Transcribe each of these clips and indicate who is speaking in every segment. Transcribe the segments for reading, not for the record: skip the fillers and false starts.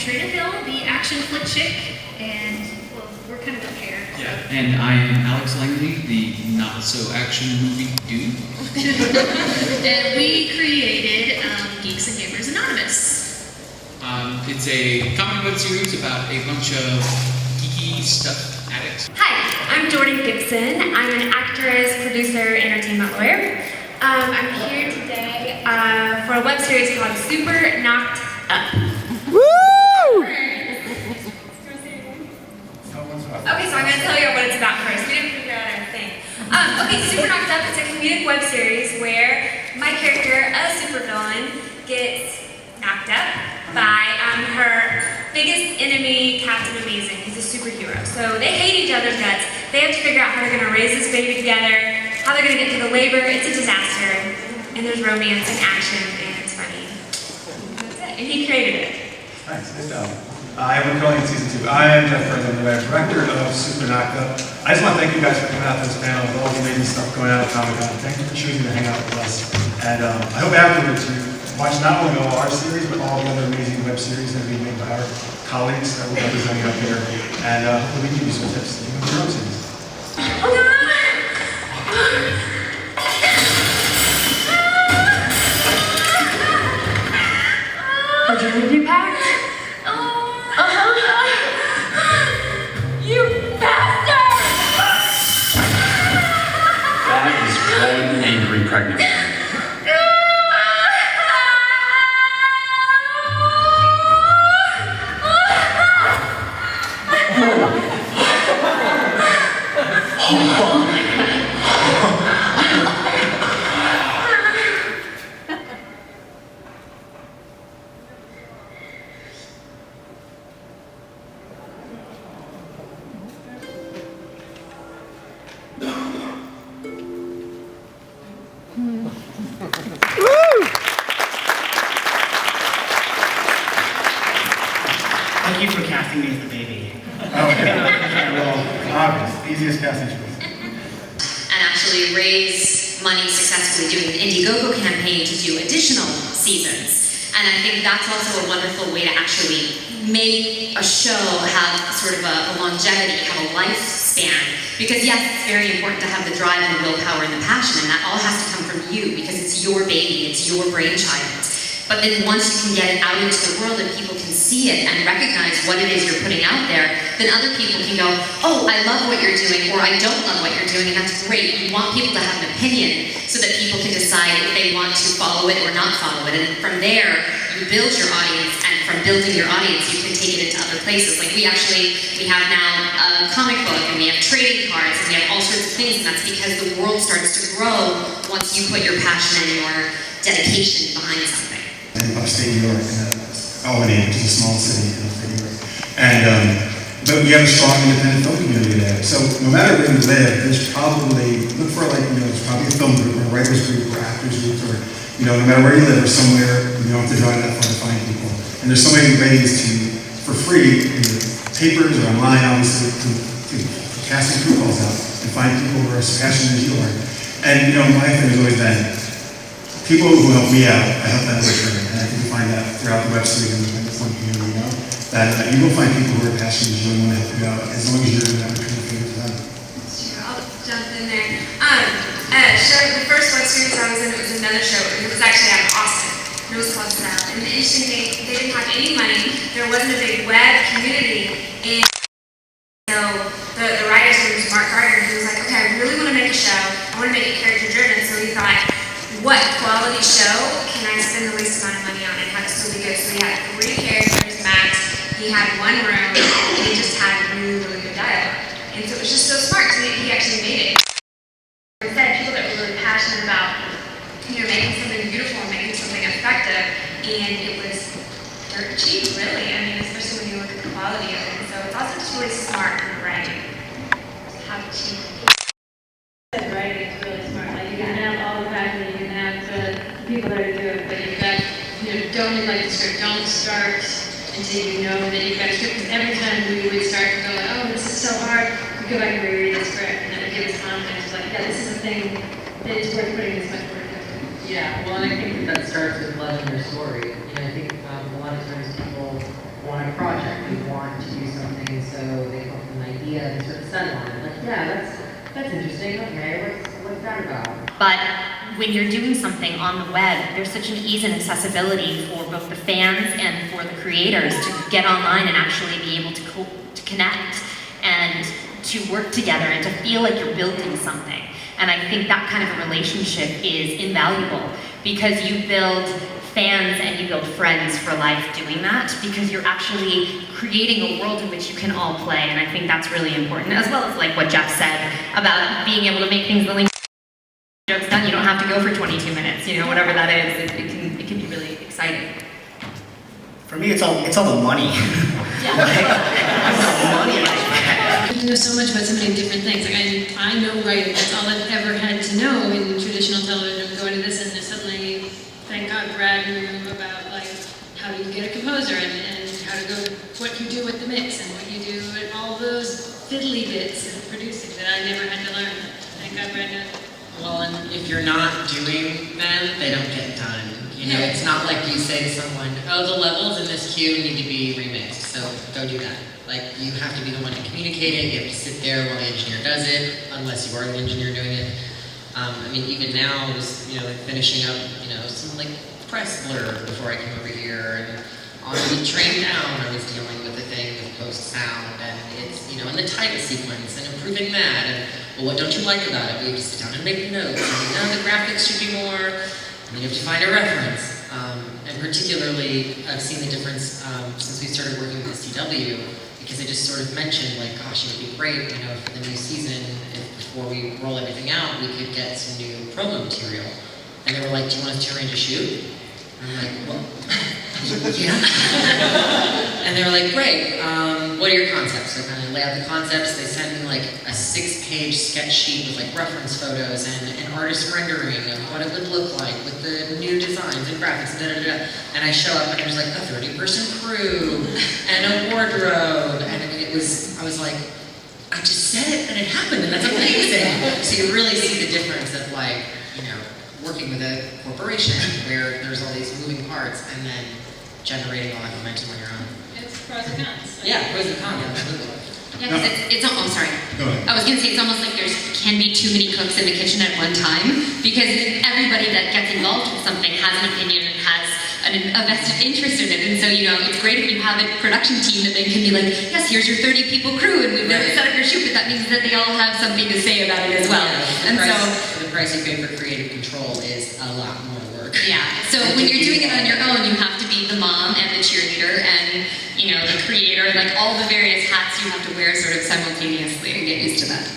Speaker 1: Katrina, the action flick chick, and well, we're kind of a pair.
Speaker 2: Yeah. And I am Alex Langely, the not-so-action movie dude.
Speaker 1: And we created Geeks and Gamers Anonymous.
Speaker 2: It's a comic book series about a bunch of geeky stuff addicts.
Speaker 3: Hi, I'm Jourdan Gibson. I'm an actress, producer, entertainment lawyer. I'm here today for a web series called Super Knocked Up.
Speaker 4: Woo!
Speaker 3: Okay, so I'm going to tell you what it's about first. We didn't figure out our thing. Okay, Super Knocked Up is a comedic web series where my character, a supervillain, gets knocked up by her biggest enemy, Captain Amazing. He's a superhero. So they hate each other's guts. They have to figure out how they're going to raise this baby together, how they're going to get through the labor. It's a disaster. And there's romance and action, and it's funny. That's it. And he created it.
Speaker 5: Nice job. I'm calling it season 2. I am Jeff Burns. I'm the director of Super Knocked Up. I just want to thank you guys for coming out to this panel with all the amazing stuff going on at Comic-Con. Thank you for choosing to hang out with us. And I hope afterwards you watch not only all our series, but all the other amazing web series that are being made by our colleagues that we're representing out there. And hopefully we can give you some tips to do with your own series.
Speaker 3: Oh, no! Are you going to be packed? You bastard!
Speaker 6: That is one angry pregnant woman.
Speaker 7: Thank you for casting me as the baby.
Speaker 5: Okay, well, obvious. Easiest casting choice.
Speaker 8: And actually raise money successfully doing an Indiegogo campaign to do additional seasons. And I think that's also a wonderful way to actually make a show have sort of a longevity, have a lifespan. Because yes, it's very important to have the drive and the willpower and the passion, and that all has to come from you because it's your baby, it's your brainchild. But then once you can get it out into the world and people can see it and recognize what it is you're putting out there, then other people can go, oh, I love what you're doing, or I don't love what you're doing, and that's great. You want people to have an opinion so that people can decide if they want to follow it or not follow it. And from there, you build your audience, and from building your audience, you can take it into other places. Like we have now a comic book, and we have trading cards, and we have all sorts of things, and that's because the world starts to grow once you put your passion and your dedication behind something.
Speaker 5: In upstate New York, Albany, which is a small city in upstate New York. And, but we have a strong independent film community there. So no matter where you live, there's probably, look for like, there's probably a film group or a writer's group or actors group or, no matter where you live or somewhere, you don't have to drive that far to find people. And there's so many ways to, for free, in the papers or online, obviously, to cast some crew calls out and find people who are as passionate as you are. And, my thing has always been, people who help me out, I help them with her, and I think you find that throughout the web series and the film community, that you will find people who are passionate and want to help you out, as long as you're doing that with your fingers to them.
Speaker 3: Sure, I'll jump in there. The first web series I was in, it was another show, and it was actually out of Austin. It was called Style. And the interesting thing, they didn't have any money, there wasn't a big web community, and so the writer's name was Mark Gardner, and he was like, okay, I really want to make a show, I want to make it character-driven, so he thought, what quality show can I spend the least amount of money on and have it still be good? So he had 3 characters max, he had 1 room, and he just had really, really good dialogue. And so it was just so smart, so he actually made it. Instead, people that were really passionate about, making something beautiful and making something effective, and it was dirt cheap, really. I mean, especially when you look at the quality of it. So it's also just really smart in the writing. How cheap.
Speaker 9: Writing is really smart. Like you can have all the passion, you can have the people that are doing it, but you've got, don't neglect the script. Don't start until you know that you've got a script. Because every time we would start to go, like, oh, this is so hard, we go back and reread the script, and then it gives us confidence. Like, yeah, this is a thing that is worth putting this much work into.
Speaker 10: Yeah, well, and I think that starts with loving your story. And I think a lot of times people want to
Speaker 8: But when you're doing something on the web, there's such an ease and accessibility for both the fans and for the creators to get online and actually be able to connect and to work together and to feel like you're building something. And I think that kind of a relationship is invaluable because you build fans and you build friends for life doing that because you're actually creating a world in which you can all play, and I think that's really important, as well as like what Jeff said about being able to make things the link jokes done. You don't have to go for 22 minutes, you know, whatever that is, it can be really exciting.
Speaker 7: For me, it's all the money.
Speaker 8: Yeah.
Speaker 9: You know so much about so many different things. Like I know writing. That's all I've ever had to know in traditional television. Going to this and suddenly, thank God, Brad knew about like how do you get a composer and how to go, what you do with the mix and what you do and all those fiddly bits of producing that I never had to learn. Thank God, Brad knows.
Speaker 10: Well, and if you're not doing them, they don't get done. You know, it's not like you say to someone, oh, the levels in this cue need to be remixed, so go do that. Like, you have to be the one to communicate it, you have to sit there while the engineer does it, unless you are the engineer doing it. I mean, even now, I was, you know, like finishing up, you know, some like press blur before I came over here, and on the train down, I was dealing with the thing with post-sound, and it's, you know, in the title sequence, and improving that, and, well, what don't you like about it? Well, you have to sit down and make notes, and no, the graphics should be more, and you have to find a reference. And particularly, I've seen the difference since we started working with the CW, because I just sort of mentioned, like, gosh, it would be great, you know, for the new season, if before we roll everything out, we could get some new promo material. And they were like, do you want us to arrange a shoot? And I'm like, well, yeah. And they were like, great, what are your concepts? So I kind of lay out the concepts. They sent me like a 6-page sketch sheet with like reference photos and an artist rendering of what it would look like with the new designs and graphics and da-da-da. And I show up and there's like a 30-person crew and a wardrobe. And I mean, it was, I was like, I just said it and it happened and that's amazing. So you really see the difference of like, you know, working with a corporation where there's all these moving parts and then generating all that momentum on your own.
Speaker 9: It's pros and cons.
Speaker 10: Yeah, pros and cons, absolutely.
Speaker 8: Yeah, because it's oh, sorry.
Speaker 5: Go ahead.
Speaker 8: I was going to say it's almost like there can be too many cooks in the kitchen at one time because everybody that gets involved with something has an opinion and has a vested interest in it. And so, you know, it's great if you have a production team that then can be like, yes, here's your 30-people crew and we've never set up your shoot, but that means that they all have something to say about it as well.
Speaker 10: Yeah,
Speaker 8: and
Speaker 10: the price you pay for creative control is a lot more work.
Speaker 8: Yeah, so when you're doing it on your own, you have to be the mom and the cheerleader and, you know, the creator, like all the various hats you have to wear sort of simultaneously and get used to that.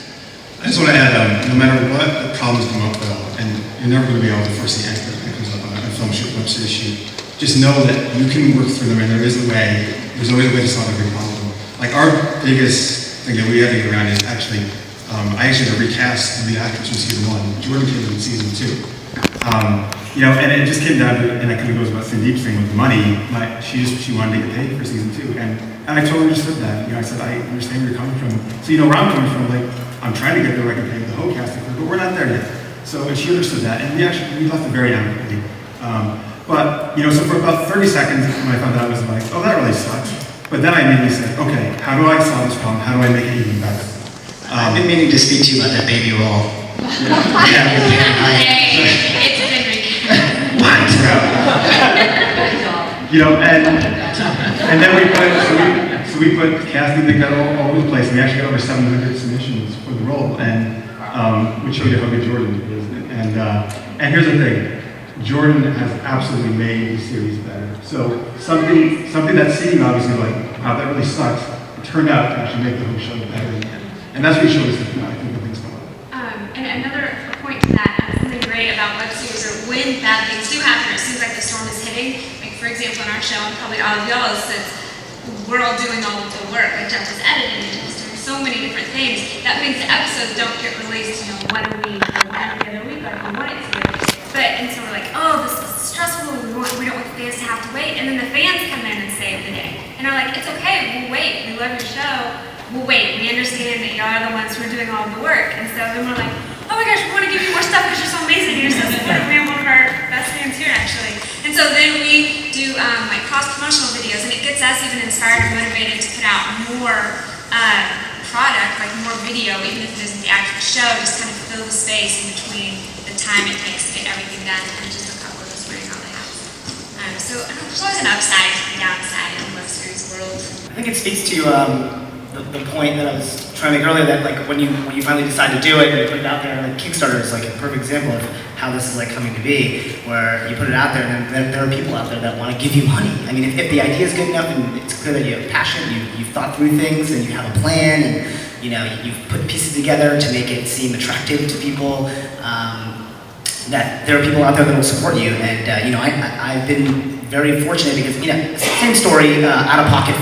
Speaker 5: I just want to add, no matter what the problems come up though, and you're never going to be able to foresee anything that comes up on a film shoot, web series shoot, just know that you can work through them and there is a way, there's always a way to solve every problem. Like our biggest thing that we had to get around is actually, I actually had to recast the actress from season 1. Jourdan came in season 2. You know, and it just came down to, and that kind of goes about Sandeep's thing with the money, she wanted to get paid for season 2. And I totally understood that. You know, I said, I understand where you're coming from. So you know where I'm coming from, like, I'm trying to get there where I can pay the whole casting crew, but we're not there yet. So, and she understood that, and we left it very amicably. But, you know, so for about 30 seconds when I found out, I was like, oh, that really sucks. But then I immediately said, okay, how do I solve this problem? How do I make it even better?
Speaker 7: I've been meaning to speak to you about that baby roll.
Speaker 8: It's been
Speaker 7: What?
Speaker 5: You know, and then we put casting together all over the place. We actually got over 700 submissions for the role, and which showed you how good Jourdan is. And here's the thing, Jourdan has absolutely made the series better. So something that seemed obviously like, wow, that really sucks, it turned out to actually make the whole show better in the end. And that's what we showed us that I think the things come up.
Speaker 3: And another point to that, something great about web series are when bad things do happen, it seems like the storm is hitting. Like for example, in our show, and probably all of y'all, we're all doing all of the work. Like Jeff was editing and just doing so many different things. That means the episodes don't get released, you know, one a week or one every other week like we want it to. And so we're like, oh, this is stressful. We don't want the fans to have to wait. And then the fans come in and save the day. And are like, it's okay. We'll wait. We love your show. We'll wait. We understand that y'all are the ones who are doing all of the work. And so then we're like, oh my gosh, we want to give you more stuff because you're so amazing. You're so supportive. We have one of our best fans here, actually. And so then we do like cross-promotional videos, and it gets us even inspired and motivated to put out more product, like more video, even if it isn't the actual show, just kind of fill the space in between the time it takes to get everything done and just a couple of us wearing all the hats. So there's always an upside and downside in the web series world.
Speaker 7: I think it speaks to the point that I was trying to make earlier, that like when you finally decide to do it and you put it out there, like Kickstarter is like a perfect example of how this is like coming to be, where you put it out there and then there are people out there that want to give you money. I mean, if the idea is good enough and it's clear that you have passion, you've thought through things and you have a plan, and you know you've put pieces together to make it seem attractive to people, that there are people out there that will support you. And you know, I've been very fortunate because, you know, same story, out of pocket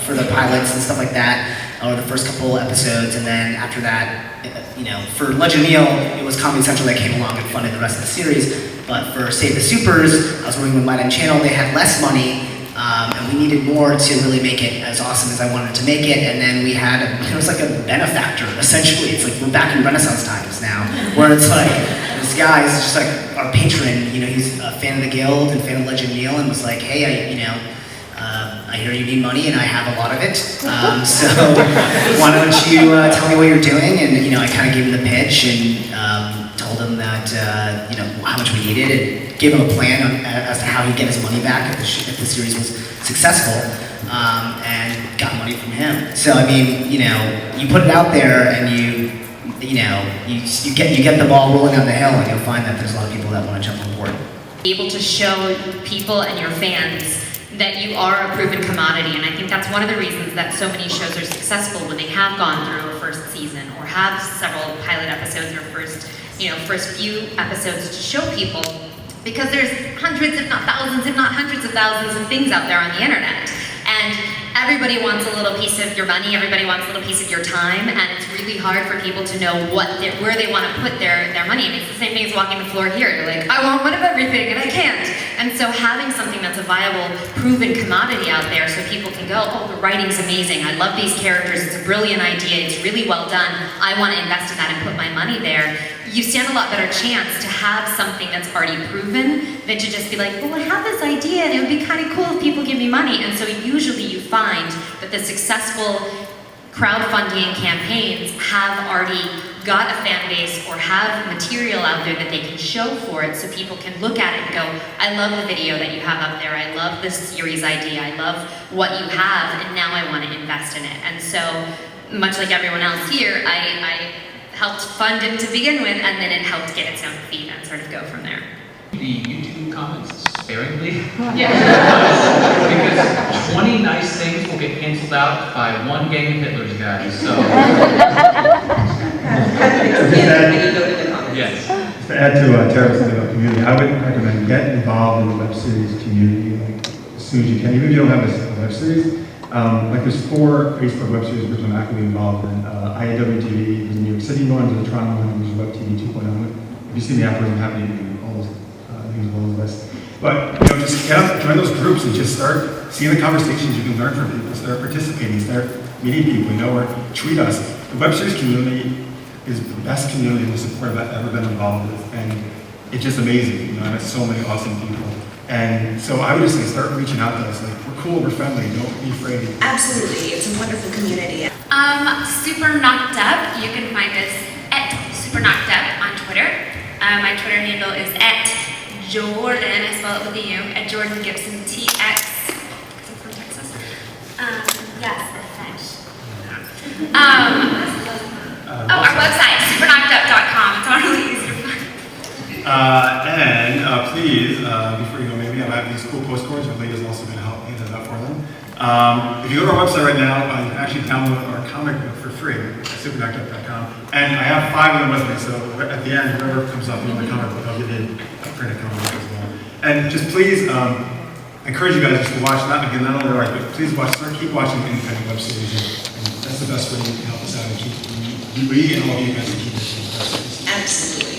Speaker 7: for the pilots and stuff like that, or the first couple episodes, and then after that, you know, for Legend Meal, it was Comedy Central that came along and funded the rest of the series. But for Save the Supers, I was working with My Nine Channel. They had less money, and we needed more to really make it as awesome as I wanted to make it. And then we had, it was like a benefactor, essentially. It's like we're back in Renaissance times now, where it's like, this guy is just like our patron, you know, he's a fan of the Guild and fan of Legend Meal, and was like, hey, I hear you need money and I have a lot of it, so why don't you tell me what you're doing? And you know, I kind of gave him the pitch and told him that you know, how much we needed, and gave him a plan as to how he'd get his money back if the series was successful, and got money from him. So I mean, you know, you put it out there and you get the ball rolling down the hill, and you'll find that there's a lot of people that want to jump on board.
Speaker 8: Be able to show people and your fans that you are a proven commodity, and I think that's one of the reasons that so many shows are successful when they have gone through a first season or have several pilot episodes or first few episodes to show people, because there's hundreds, if not thousands, if not hundreds of thousands of things out there on the internet, and everybody wants a little piece of your money, everybody wants a little piece of your time, and it's really hard for people to know where they want to put their money. And it's the same thing as walking the floor here. You're like, I want one of everything, and I can't. And so having something that's a viable, proven commodity out there so people can go, oh, the writing's amazing, I love these characters, it's a brilliant idea, it's really well done, I want to invest in that and put my money there, you stand a lot better chance to have something that's already proven than to just be like, well, I have this idea and it would be kind of cool if people give me money. And so usually you find that the successful crowdfunding campaigns have already got a fan base or have material out there that they can show for it, so people can look at it and go, I love the video that you have up there, I love this series idea, I love what you have, and now I want to invest in it. And so, much like everyone else here, I helped fund it to begin with, and then it helped get its own feet and sort of go from there.
Speaker 2: The YouTube comments sparingly.
Speaker 9: Yeah.
Speaker 2: Because 20 nice things will get canceled out by one gang of Hitler's guys, so. Yes.
Speaker 5: To add to Tara's thing about community, I would recommend get involved in the web series community like, as soon as you can, even if you don't have a web series. Like there's 4 Facebook web series which I'm actively involved in. IAW TV, there's a New York City one, there's a Toronto one, there's Web TV 2.0. If you see me afterwards, I'm happy to do all those things on the list. But you know, just get up, join those groups, and just start seeing the conversations you can learn from people. Start participating, start meeting people. You know, or tweet us. The web series community is the best community and the support I've ever been involved with, and it's just amazing. You know, I met so many awesome people. And so I would just say start reaching out to us. Like, we're cool, we're friendly, don't be afraid.
Speaker 3: Absolutely, it's a wonderful community. Super Knocked Up, you can find us at Super Knocked Up on Twitter. My Twitter handle is at Jourdan, I spell it with a U, at Jourdan Gibson, TX. Is it from Texas? Yes, it's French. Our website, superknockedup.com. It's all really easy to find.
Speaker 5: And please, before you go, maybe I have these cool postcards. Our lady's also going to help me that up for them. If you go to our website right now, you can actually download our comic book for free at superknockedup.com. And I have 5 of them with me, so at the end, whoever comes up with the comic book, I'll give you a printed comic book as well. And just please, I encourage you guys just to watch that. Again, not only right, but please keep watching independent web series. And that's the best way you can help us out and keep we and all of you guys can keep this.
Speaker 3: Absolutely.